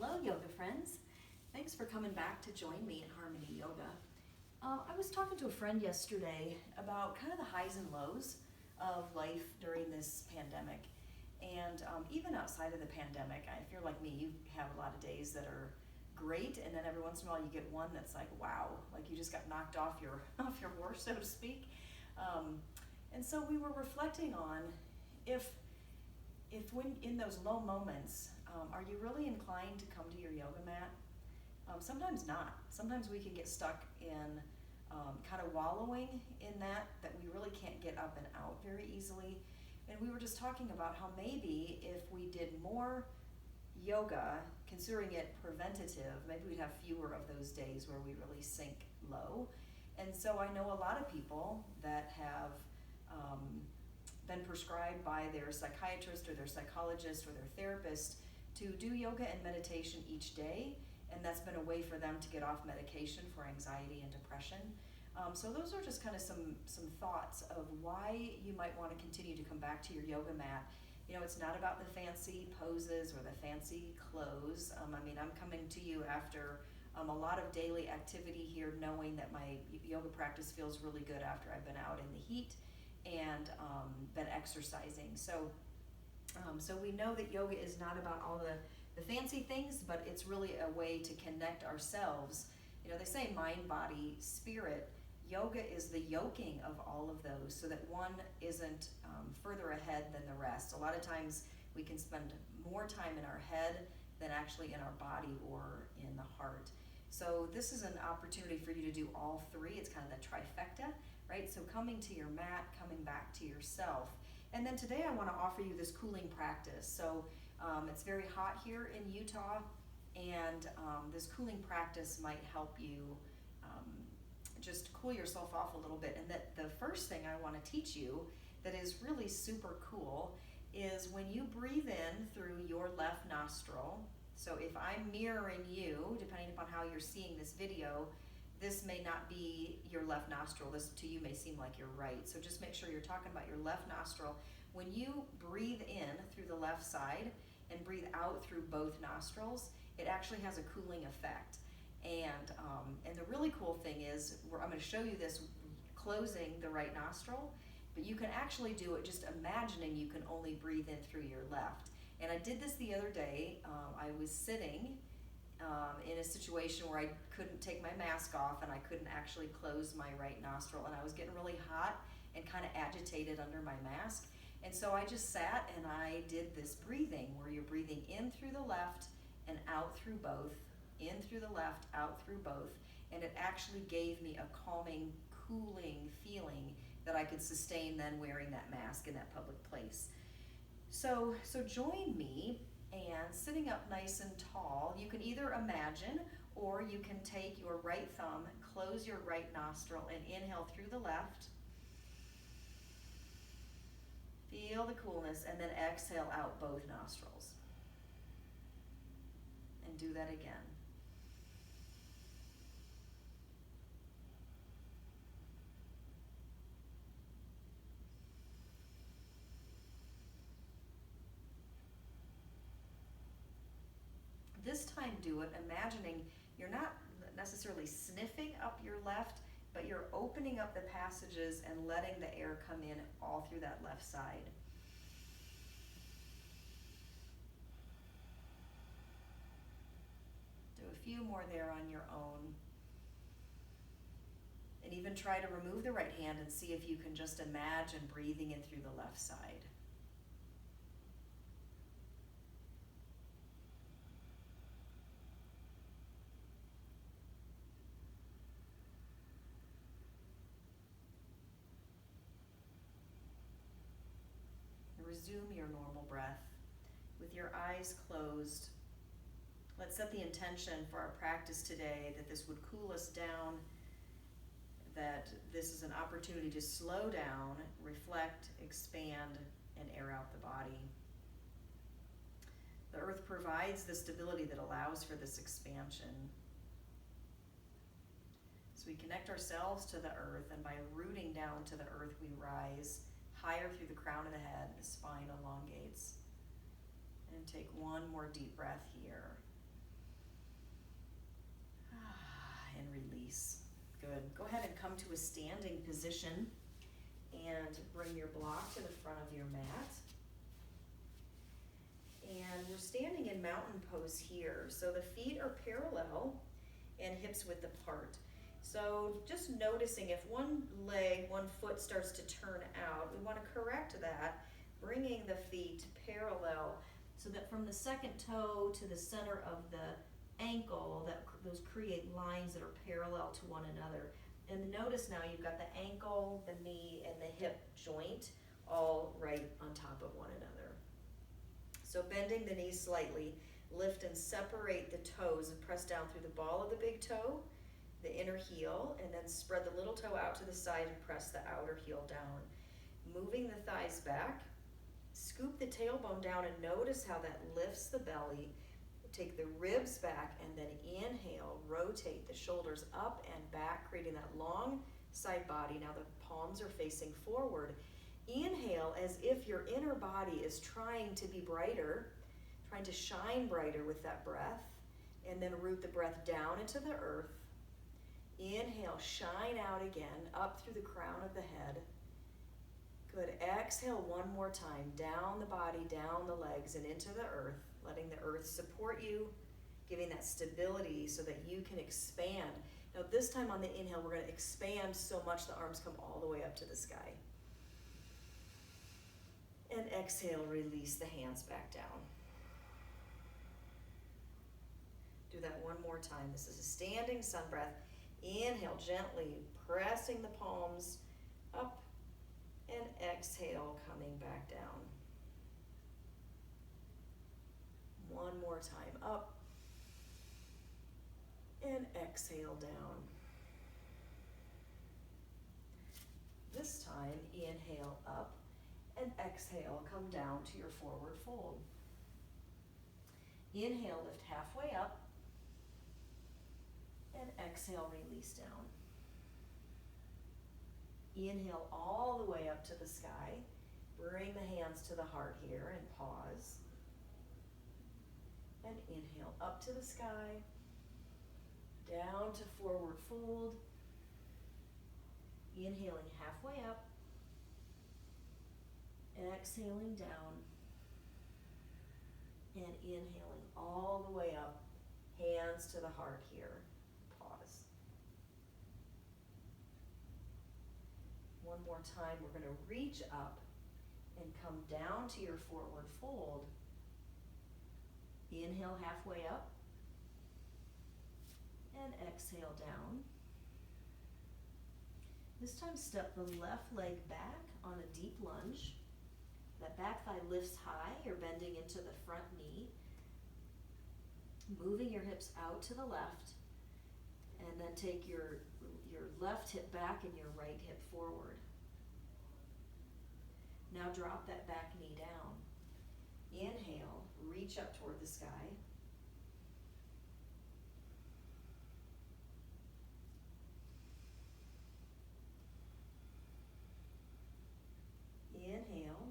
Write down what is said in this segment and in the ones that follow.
Hello, yoga friends. Thanks for coming back to join me in Harmony Yoga. I was talking to a friend yesterday about kind of the highs and lows of life during this pandemic. And even outside of the pandemic, I feel like me, you have a lot of days that are great, and then every once in a while you get one that's like, wow, like you just got knocked off your off your horse, so to speak. And so we were reflecting on if when in those low moments, are you really inclined to come to your yoga mat? Sometimes not. Sometimes we can get stuck in kind of wallowing in that we really can't get up and out very easily. And we were just talking about how maybe if we did more yoga, considering it preventative, maybe we'd have fewer of those days where we really sink low. And so I know a lot of people that have been prescribed by their psychiatrist or their psychologist or their therapist to do yoga and meditation each day, and that's been a way for them to get off medication for anxiety and depression. So those are just kind of some thoughts of why you might want to continue to come back to your yoga mat. You know, it's not about the fancy poses or the fancy clothes. I'm coming to you after a lot of daily activity here, knowing that my yoga practice feels really good after I've been out in the heat and been exercising. So we know that yoga is not about all the fancy things, but it's really a way to connect ourselves. You know, they say mind, body, spirit. Yoga is the yoking of all of those so that one isn't further ahead than the rest. A lot of times we can spend more time in our head than actually in our body or in the heart. So this is an opportunity for you to do all three. It's kind of the trifecta, right? So coming to your mat, coming back to yourself. And then today I want to offer you this cooling practice. So it's very hot here in Utah, and this cooling practice might help you just cool yourself off a little bit. And that the first thing I want to teach you that is really super cool is when you breathe in through your left nostril. So if I'm mirroring you, depending upon how you're seeing this video, this may not be your left nostril. This to you may seem like you're right. So just make sure you're talking about your left nostril. When you breathe in through the left side and breathe out through both nostrils, it actually has a cooling effect. And the really cool thing is, I'm going to show you this closing the right nostril, but you can actually do it just imagining you can only breathe in through your left. And I did this the other day. I was sitting in a situation where I couldn't take my mask off and I couldn't actually close my right nostril, and I was getting really hot and kind of agitated under my mask. And so I just sat and I did this breathing where you're breathing in through the left and out through both, in through the left, out through both, and it actually gave me a calming, cooling feeling that I could sustain then wearing that mask in that public place. So join me, and sitting up nice and tall, you can either imagine or you can take your right thumb, close your right nostril, and inhale through the left. Feel the coolness, and then exhale out both nostrils. And do that again. This time do it imagining you're not necessarily sniffing up your left, but you're opening up the passages and letting the air come in all through that left side. Do a few more there on your own. And even try to remove the right hand and see if you can just imagine breathing in through the left side. Resume your normal breath with your eyes closed. Let's set the intention for our practice today that this would cool us down, that this is an opportunity to slow down, reflect, expand, and air out the body. The earth provides the stability that allows for this expansion. So we connect ourselves to the earth, and by rooting down to the earth, we rise higher through the crown of the head, the spine elongates. And take one more deep breath here. and release. Good. Go ahead and come to a standing position and bring your block to the front of your mat. And we're standing in mountain pose here. So the feet are parallel and hips width apart. So just noticing if one foot starts to turn out, we want to correct that, bringing the feet parallel so that from the second toe to the center of the ankle, those create lines that are parallel to one another. And notice now you've got the ankle, the knee, and the hip joint all right on top of one another. So bending the knees slightly, lift and separate the toes and press down through the ball of the big toe, the inner heel, and then spread the little toe out to the side and press the outer heel down. Moving the thighs back, scoop the tailbone down and notice how that lifts the belly. Take the ribs back and then inhale, rotate the shoulders up and back, creating that long side body. Now the palms are facing forward. Inhale as if your inner body is trying to be brighter, trying to shine brighter with that breath, and then root the breath down into the earth. Inhale, shine out again, up through the crown of the head. Good. Exhale one more time, down the body, down the legs, and into the earth, letting the earth support you, giving that stability so that you can expand. Now this time on the inhale, we're going to expand so much the arms come all the way up to the sky. And exhale, release the hands back down. Do that one more time. This is a standing sun breath. Inhale, gently pressing the palms up, and exhale, coming back down. One more time, up, and exhale down. This time, inhale up, and exhale, come down to your forward fold. Inhale, lift halfway up, and exhale, release down. Inhale all the way up to the sky. Bring the hands to the heart here and pause. And inhale up to the sky, down to forward fold. Inhaling halfway up, exhaling down, and inhaling all the way up, hands to the heart here. Pause. One more time, we're going to reach up and come down to your forward fold. Inhale halfway up, and exhale down. This time step the left leg back on a deep lunge. That back thigh lifts high, you're bending into the front knee. Moving your hips out to the left, and then take your left hip back and your right hip forward. Now drop that back knee down. Inhale, reach up toward the sky. Inhale,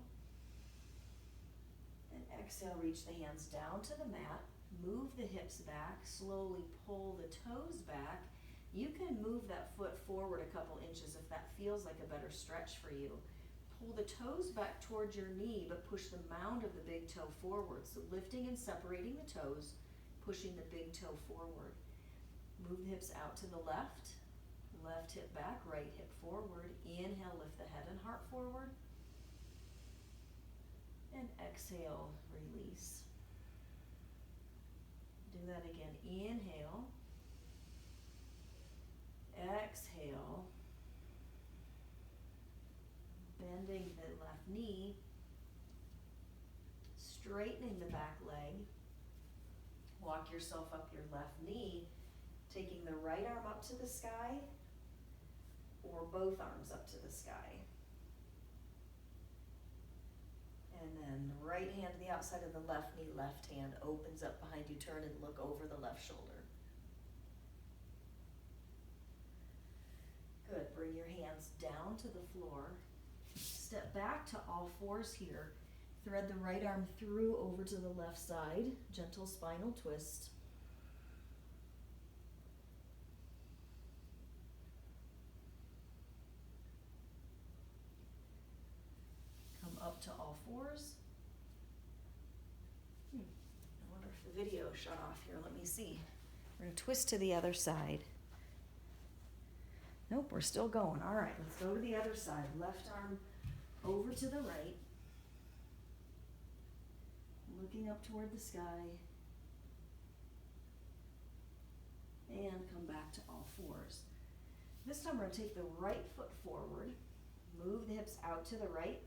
and exhale, reach the hands down to the mat. Move the hips back, slowly pull the toes back. You can move that foot forward a couple inches if that feels like a better stretch for you. Pull the toes back towards your knee, but push the mound of the big toe forward. So lifting and separating the toes, pushing the big toe forward. Move the hips out to the left. Left hip back, right hip forward. Inhale, lift the head and heart forward. And exhale, release. Do that again. Inhale. Exhale. Bending the left knee. Straightening the back leg. Walk yourself up your left knee. Taking the right arm up to the sky, or both arms up to the sky. And then the right hand to the outside of the left knee, left hand opens up behind you. Turn and look over the left shoulder. Good. Bring your hands down to the floor. Step back to all fours here. Thread the right arm through over to the left side. Gentle spinal twist. up to all fours. I wonder if the video shut off here. Let me see. We're going to twist to the other side. Nope, we're still going. All right, let's go to the other side. Left arm over to the right. Looking up toward the sky. And come back to all fours. This time we're going to take the right foot forward. Move the hips out to the right.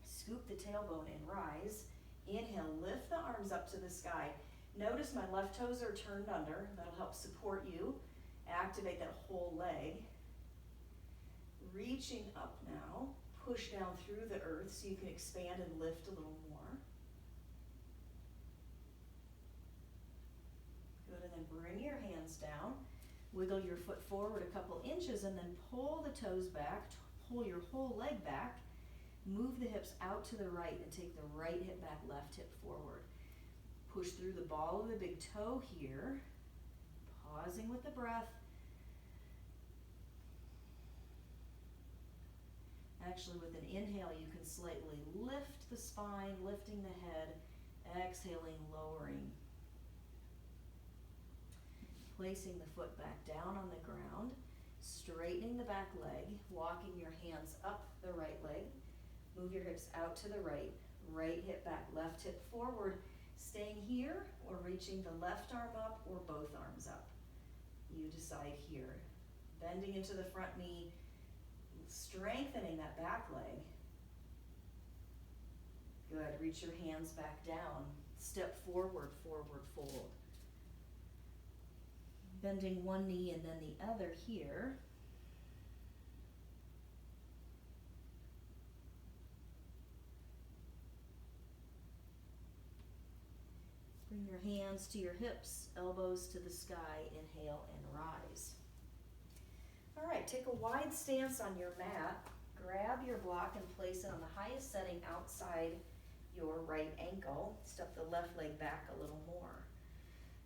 Scoop the tailbone and rise. Inhale, lift the arms up to the sky. Notice my left toes are turned under. That'll help support you. Activate that whole leg. Reaching up now. Push down through the earth so you can expand and lift a little more. Good, and then bring your hands down. Wiggle your foot forward a couple inches and then pull the toes back. Pull your whole leg back. Move the hips out to the right and take the right hip back, left hip forward. Push through the ball of the big toe here. Pausing with the breath. Actually, with an inhale, you can slightly lift the spine, lifting the head, exhaling, lowering. Placing the foot back down on the ground, straightening the back leg, walking your hands up the right leg. Move your hips out to the right, right hip back, left hip forward. Staying here or reaching the left arm up or both arms up. You decide here. Bending into the front knee, strengthening that back leg. Good, reach your hands back down. Step forward, forward fold. Bending one knee and then the other here. Bring your hands to your hips, elbows to the sky, inhale and rise. All right, take a wide stance on your mat. Grab your block and place it on the highest setting outside your right ankle. Step the left leg back a little more.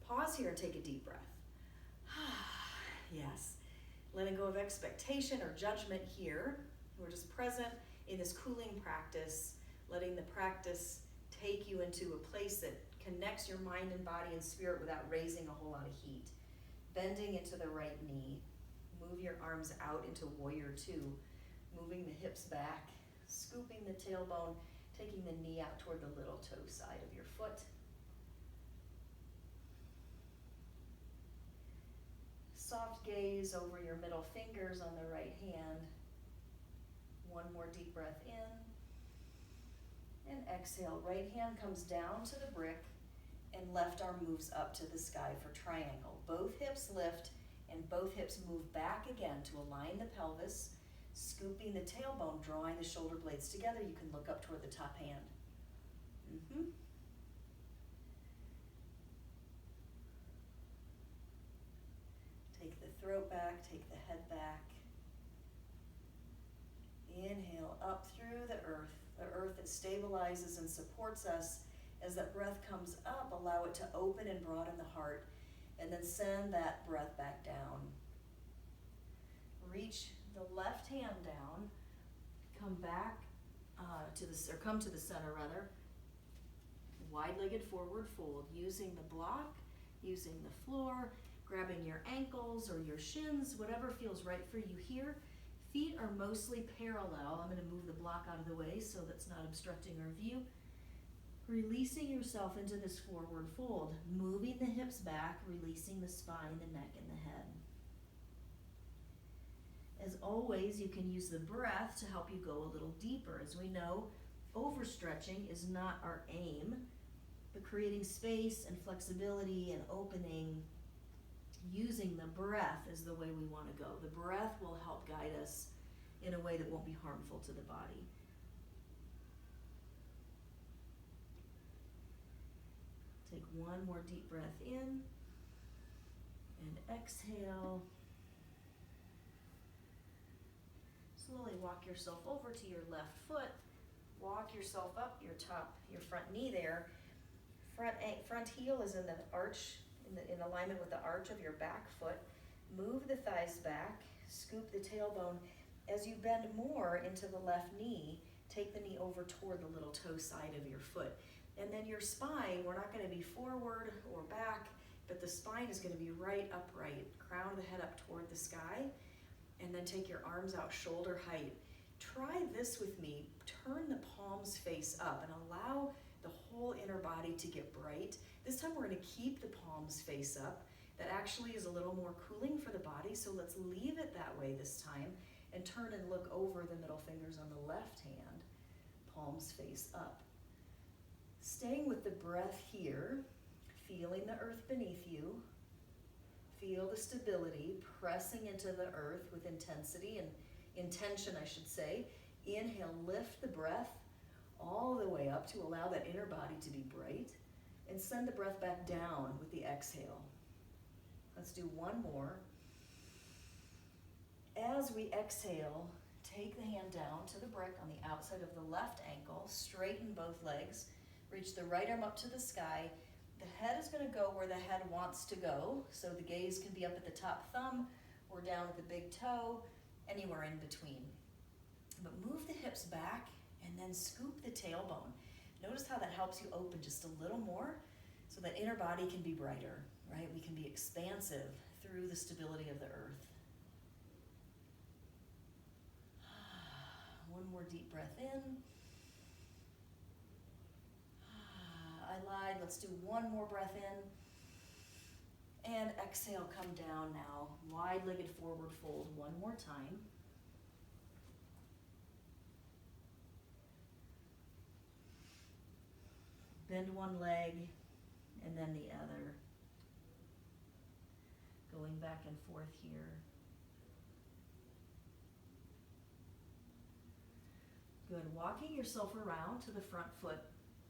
Pause here and take a deep breath. Yes, letting go of expectation or judgment here. We're just present in this cooling practice, letting the practice take you into a place that connects your mind and body and spirit without raising a whole lot of heat. Bending into the right knee. Move your arms out into warrior two. Moving the hips back, scooping the tailbone, taking the knee out toward the little toe side of your foot. Soft gaze over your middle fingers on the right hand. One more deep breath in. And exhale. Right hand comes down to the brick and left arm moves up to the sky for triangle. Both hips lift and both hips move back again to align the pelvis, scooping the tailbone, drawing the shoulder blades together. You can look up toward the top hand. Take the throat back, take the head back. Inhale up through the earth that stabilizes and supports us. As that breath comes up, allow it to open and broaden the heart, and then send that breath back down. Reach the left hand down, come back come to the center rather. Wide-legged forward fold, using the block, using the floor, grabbing your ankles or your shins, whatever feels right for you here. Feet are mostly parallel. I'm going to move the block out of the way so that's not obstructing our view. Releasing yourself into this forward fold, moving the hips back, releasing the spine, the neck, and the head. As always, you can use the breath to help you go a little deeper. As we know, overstretching is not our aim, but creating space and flexibility and opening, using the breath is the way we want to go. The breath will help guide us in a way that won't be harmful to the body. Take one more deep breath in and exhale. Slowly walk yourself over to your left foot. Walk yourself up your front knee there. Front heel is in the arch, in alignment with the arch of your back foot. Move the thighs back, scoop the tailbone. As you bend more into the left knee, take the knee over toward the little toe side of your foot. And then your spine, we're not going to be forward or back, but the spine is going to be right upright. Crown of the head up toward the sky, and then take your arms out shoulder height. Try this with me. Turn the palms face up and allow the whole inner body to get bright. This time we're going to keep the palms face up. That actually is a little more cooling for the body, so let's leave it that way this time and turn and look over the middle fingers on the left hand, palms face up. Staying with the breath here, feeling the earth beneath you. Feel the stability, pressing into the earth with intensity and intention, I should say. Inhale, lift the breath all the way up to allow that inner body to be bright, and send the breath back down with the exhale. Let's do one more. As we exhale, take the hand down to the brick on the outside of the left ankle, straighten both legs, reach the right arm up to the sky. The head is going to go where the head wants to go, so the gaze can be up at the top thumb or down at the big toe, anywhere in between. But move the hips back and then scoop the tailbone. Notice how that helps you open just a little more so that inner body can be brighter, right? We can be expansive through the stability of the earth. One more deep breath in. I lied. Let's do one more breath in. And exhale, come down now. Wide-legged forward fold one more time. Bend one leg and then the other. Going back and forth here. Good. Walking yourself around to the front foot.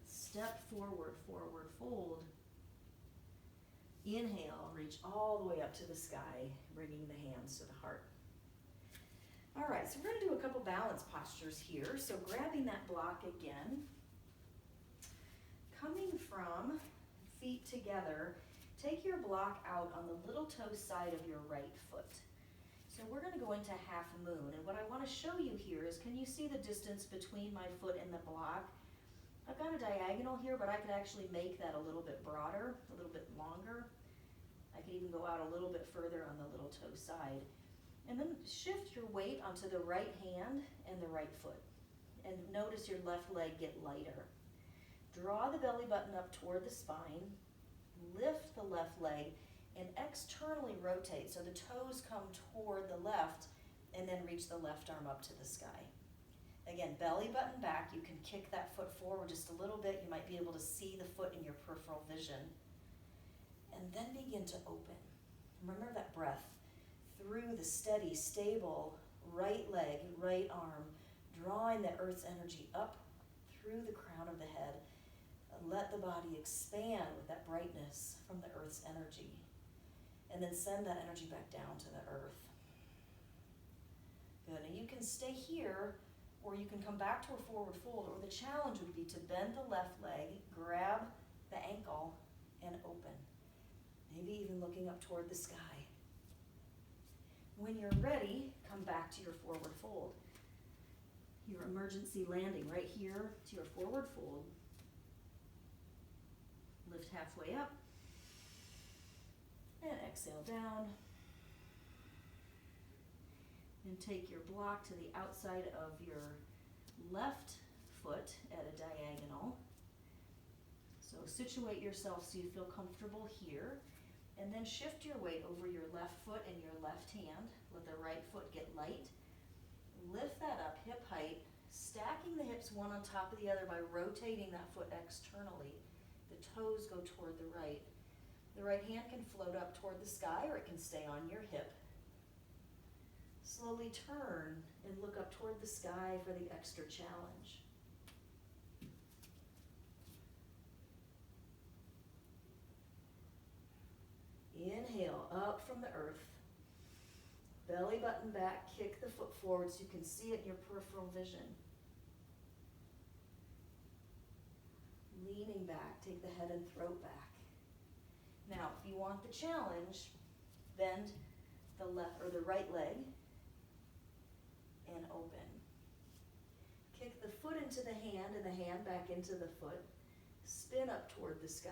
Step forward, forward fold. Inhale, reach all the way up to the sky, bringing the hands to the heart. All right, so we're going to do a couple balance postures here. So grabbing that block again. Coming from feet together, take your block out on the little toe side of your right foot. So we're going to go into half moon, and what I want to show you here is, can you see the distance between my foot and the block? I've got a diagonal here, but I could actually make that a little bit broader, a little bit longer. I could even go out a little bit further on the little toe side. And then shift your weight onto the right hand and the right foot. And notice your left leg get lighter. Draw the belly button up toward the spine, lift the left leg, and externally rotate so the toes come toward the left, and then reach the left arm up to the sky. Again, belly button back. You can kick that foot forward just a little bit. You might be able to see the foot in your peripheral vision. And then begin to open. Remember that breath through the steady, stable right leg, right arm, drawing the earth's energy up through the crown of the head. Let the body expand with that brightness from the earth's energy. And then send that energy back down to the earth. Good. And you can stay here, or you can come back to a forward fold, or the challenge would be to bend the left leg, grab the ankle, and open. Maybe even looking up toward the sky. When you're ready, come back to your forward fold. Your emergency landing right here to your forward fold. Lift halfway up. And exhale down. And take your block to the outside of your left foot at a diagonal. So situate yourself so you feel comfortable here. And then shift your weight over your left foot and your left hand. Let the right foot get light. Lift that up, hip height, stacking the hips one on top of the other by rotating that foot externally. The toes go toward the right. The right hand can float up toward the sky, or it can stay on your hip. Slowly turn and look up toward the sky for the extra challenge. Inhale, up from the earth. Belly button back, kick the foot forward so you can see it in your peripheral vision. Leaning back, take the head and throat back. Now, if you want the challenge, bend the left or the right leg and open. Kick the foot into the hand and the hand back into the foot. Spin up toward the sky.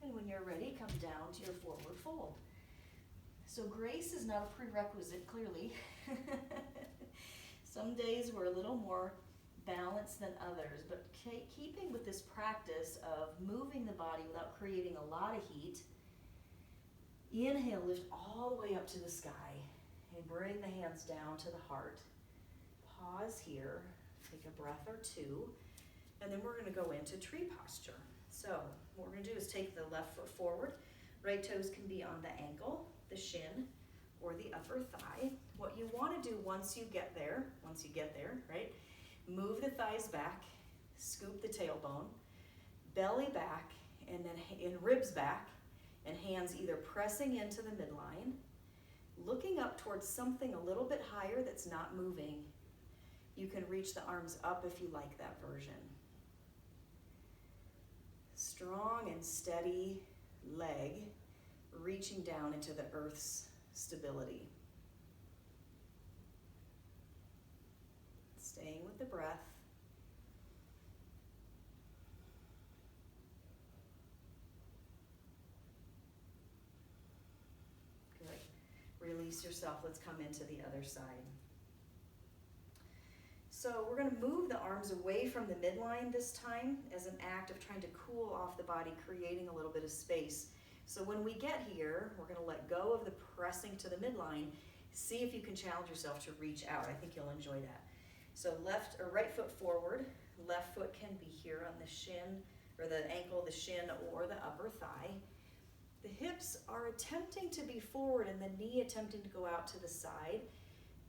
And when you're ready, come down to your forward fold. So grace is not a prerequisite, clearly. Some days we're a little more balanced than others, but keeping with this practice of moving the body without creating a lot of heat, inhale, lift all the way up to the sky, and bring the hands down to the heart. Pause here, take a breath or two, and then we're going to go into tree posture. So what we're going to do is take the left foot forward. Right toes can be on the ankle, the shin, or the upper thigh. What you want to do once you get there, right? Move the thighs back, scoop the tailbone, belly back, and then ribs back, and hands either pressing into the midline, looking up towards something a little bit higher that's not moving. You can reach the arms up if you like that version. Strong and steady leg, reaching down into the earth's stability. Staying with the breath. Good. Release yourself. Let's come into the other side. So we're going to move the arms away from the midline this time as an act of trying to cool off the body, creating a little bit of space. So when we get here, we're going to let go of the pressing to the midline. See if you can challenge yourself to reach out. I think you'll enjoy that. So left or right foot forward. Left foot can be here on the shin or the ankle, the shin, or the upper thigh. The hips are attempting to be forward and the knee attempting to go out to the side.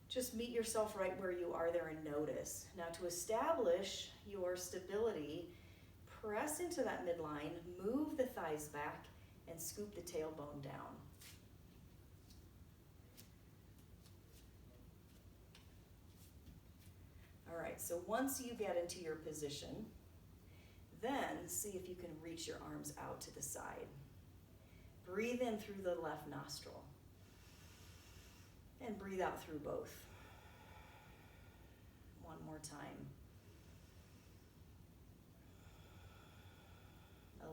Just meet yourself right where you are there and notice. Now to establish your stability, press into that midline, move the thighs back, and scoop the tailbone down. All right, so once you get into your position, then see if you can reach your arms out to the side. Breathe in through the left nostril. And breathe out through both. One more time.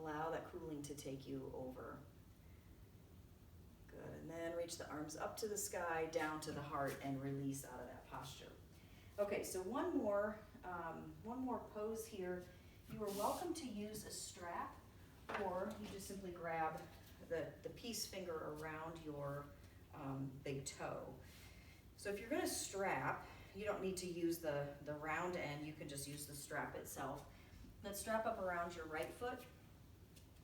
Allow that cooling to take you over. Good, and then reach the arms up to the sky, down to the heart, and release out of that posture. Okay, so one more pose here. You are welcome to use a strap, or you just simply grab the peace finger around your big toe. So if you're going to strap, you don't need to use the round end. You can just use the strap itself. Let's strap up around your right foot,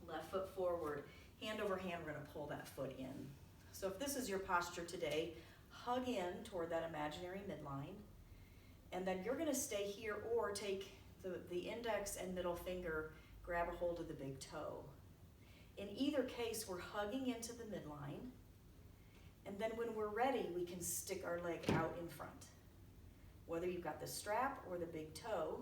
left foot forward. Hand over hand, we're going to pull that foot in. So if this is your posture today, hug in toward that imaginary midline. And then you're going to stay here or take the index and middle finger, grab a hold of the big toe. In either case, we're hugging into the midline. And then when we're ready, we can stick our leg out in front. Whether you've got the strap or the big toe,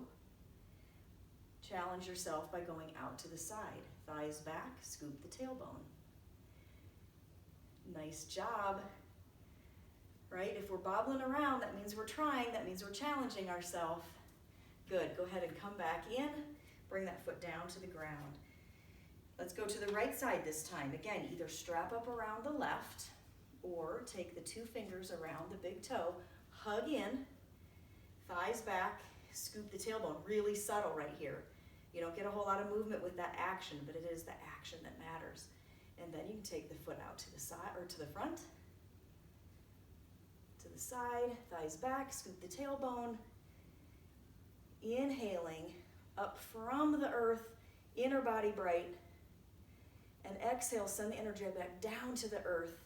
challenge yourself by going out to the side. Thighs back, scoop the tailbone. Nice job. Right? If we're bobbling around, that means we're trying, that means we're challenging ourselves. Good, go ahead and come back in, bring that foot down to the ground. Let's go to the right side this time. Again, either strap up around the left or take the two fingers around the big toe, hug in, thighs back, scoop the tailbone. Really subtle right here. You don't get a whole lot of movement with that action, but it is the action that matters. And then you can take the foot out to the side or to the front, to the side, thighs back, scoop the tailbone. Inhaling up from the earth, inner body bright. And exhale, send the energy back down to the earth.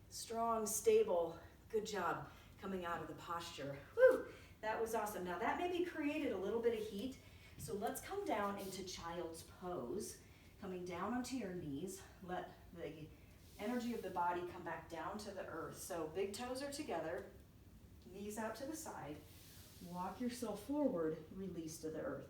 Strong, stable, good job coming out of the posture. Whew, that was awesome. Now that maybe created a little bit of heat, so let's come down into child's pose. Coming down onto your knees, let the energy of the body come back down to the earth. So big toes are together, knees out to the side. Walk yourself forward, release to the earth.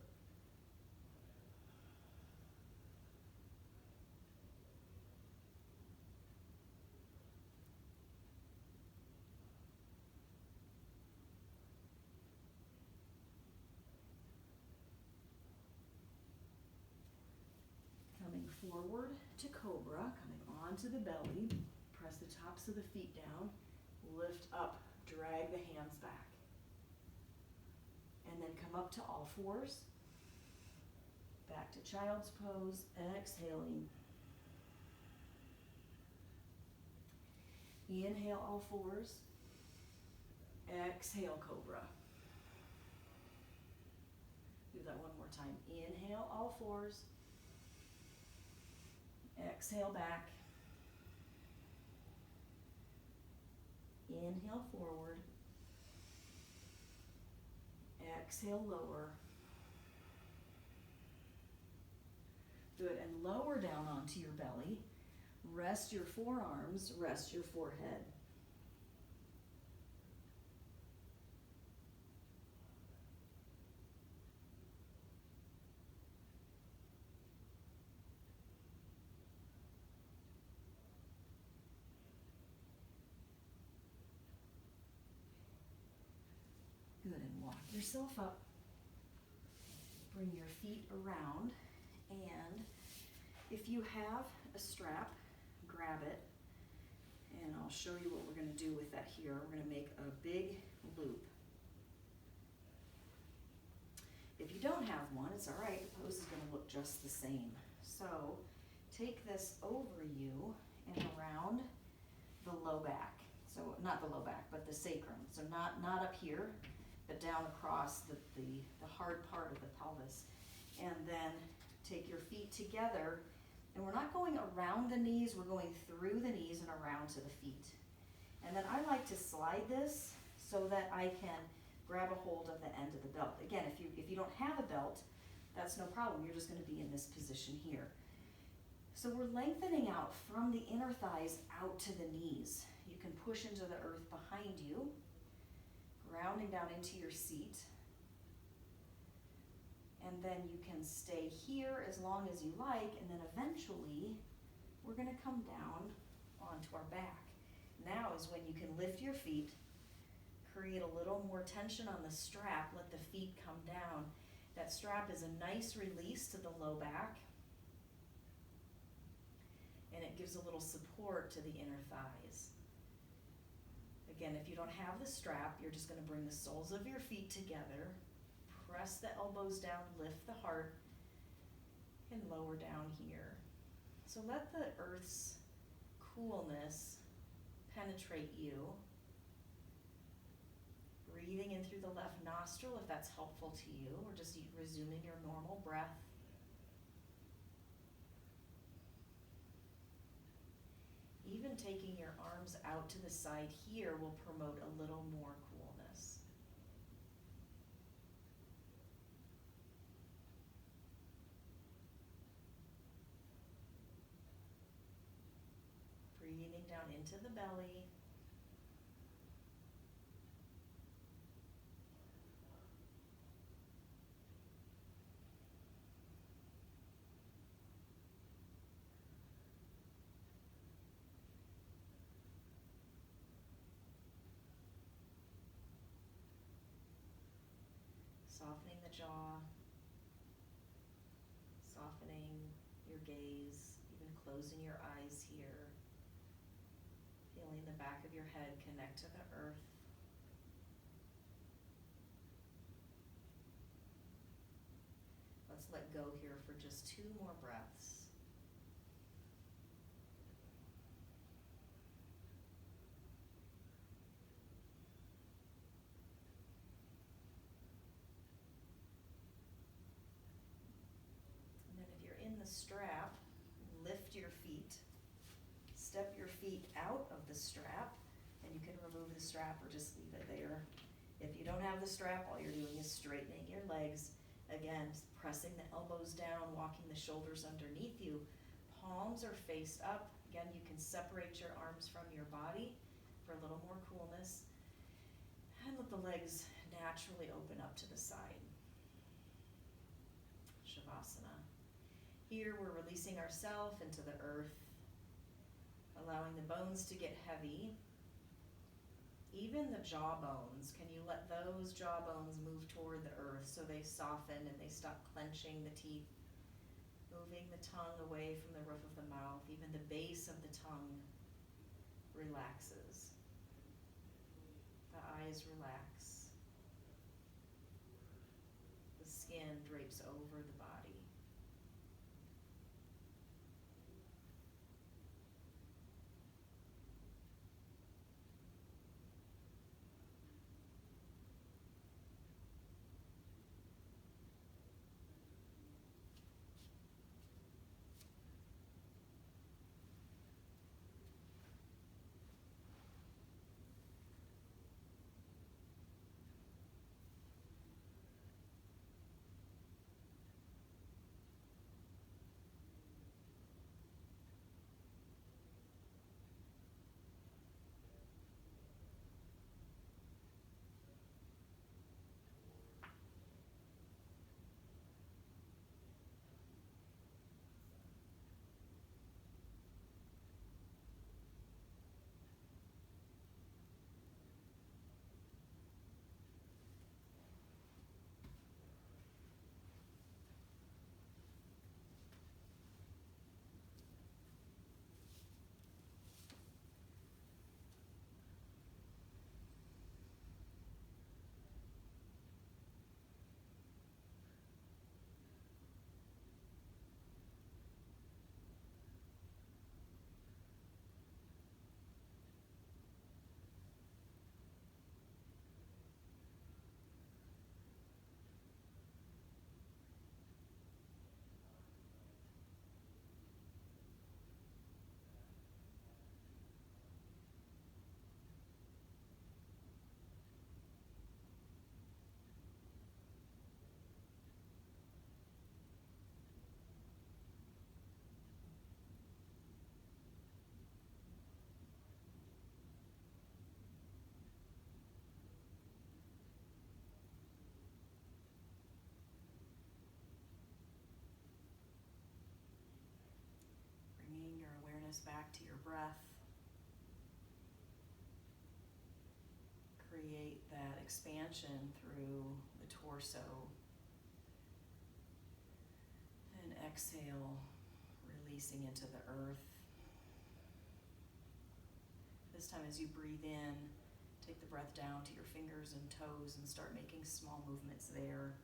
forward to cobra, coming onto the belly. Press the tops of the feet down. Lift up, drag the hands back. And then come up to all fours. Back to child's pose, exhaling. Inhale all fours. Exhale cobra. Do that one more time. Inhale all fours. Exhale back. Inhale forward. Exhale lower. Good, and lower down onto your belly. Rest your forearms, rest your forehead. Good, and walk yourself up. Bring your feet around, and if you have a strap, grab it, and I'll show you what we're going to do with that here. We're going to make a big loop. If you don't have one, it's all right. The pose is going to look just the same. So take this over you and around the low back. So not the low back, but the sacrum. So not up here, but down across the hard part of the pelvis. And then take your feet together, and we're not going around the knees, we're going through the knees and around to the feet. And then I like to slide this so that I can grab a hold of the end of the belt. Again, if you don't have a belt, that's no problem. You're just going to be in this position here. So we're lengthening out from the inner thighs out to the knees. You can push into the earth behind you, grounding down into your seat. And then you can stay here as long as you like, and then eventually we're going to come down onto our back. Now is when you can lift your feet, create a little more tension on the strap, let the feet come down. That strap is a nice release to the low back, and it gives a little support to the inner thighs. Again, if you don't have the strap, you're just going to bring the soles of your feet together. Press the elbows down, lift the heart, and lower down here. So let the earth's coolness penetrate you. Breathing in through the left nostril if that's helpful to you, or just resuming your normal breath. Even taking your arms out to the side here will promote a little more coolness. Breathing down into the belly. Softening the jaw, softening your gaze, even closing your eyes here. Feeling the back of your head connect to the earth. Let's let go here for just 2 more breaths. And then if you're in the strap, lift your feet. Step your feet out of the strap, and you can remove the strap or just leave it there. If you don't have the strap, all you're doing is straightening your legs. Again, pressing the elbows down, walking the shoulders underneath you. Palms are faced up. Again, you can separate your arms from your body for a little more coolness. And let the legs naturally open up to the side. Shavasana. Here we're releasing ourselves into the earth, allowing the bones to get heavy. Even the jaw bones, can you let those jaw bones move toward the earth so they soften and they stop clenching the teeth? Moving the tongue away from the roof of the mouth, even the base of the tongue relaxes. The eyes relax. The skin drapes over the body. Bringing your awareness back to your breath. Create that expansion through the torso. And exhale, releasing into the earth. This time as you breathe in, take the breath down to your fingers and toes and start making small movements there.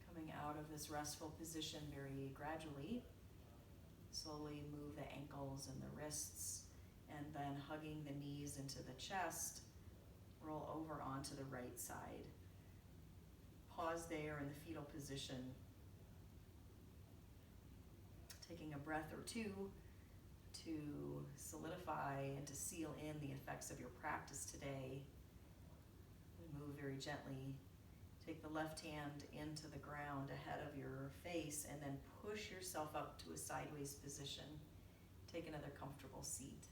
Coming out of this restful position very gradually. Slowly move the ankles and the wrists, and then hugging the knees into the chest, roll over onto the right side. Pause there in the fetal position. Taking a breath or two to solidify and to seal in the effects of your practice today. Move very gently. Take the left hand into the ground ahead of your face and then push yourself up to a sideways position. Take another comfortable seat.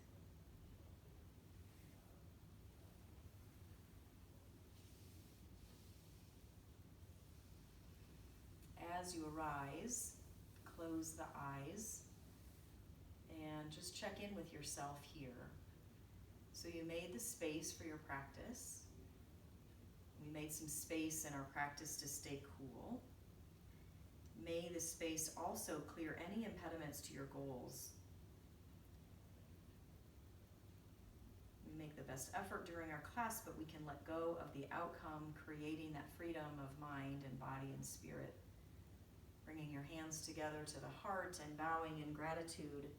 As you arise, close the eyes and just check in with yourself here. So you made the space for your practice. We made some space in our practice to stay cool. May the space also clear any impediments to your goals. We make the best effort during our class, but we can let go of the outcome, creating that freedom of mind and body and spirit. Bringing your hands together to the heart and bowing in gratitude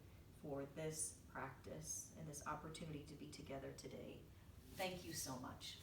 for this practice and this opportunity to be together today. Thank you so much.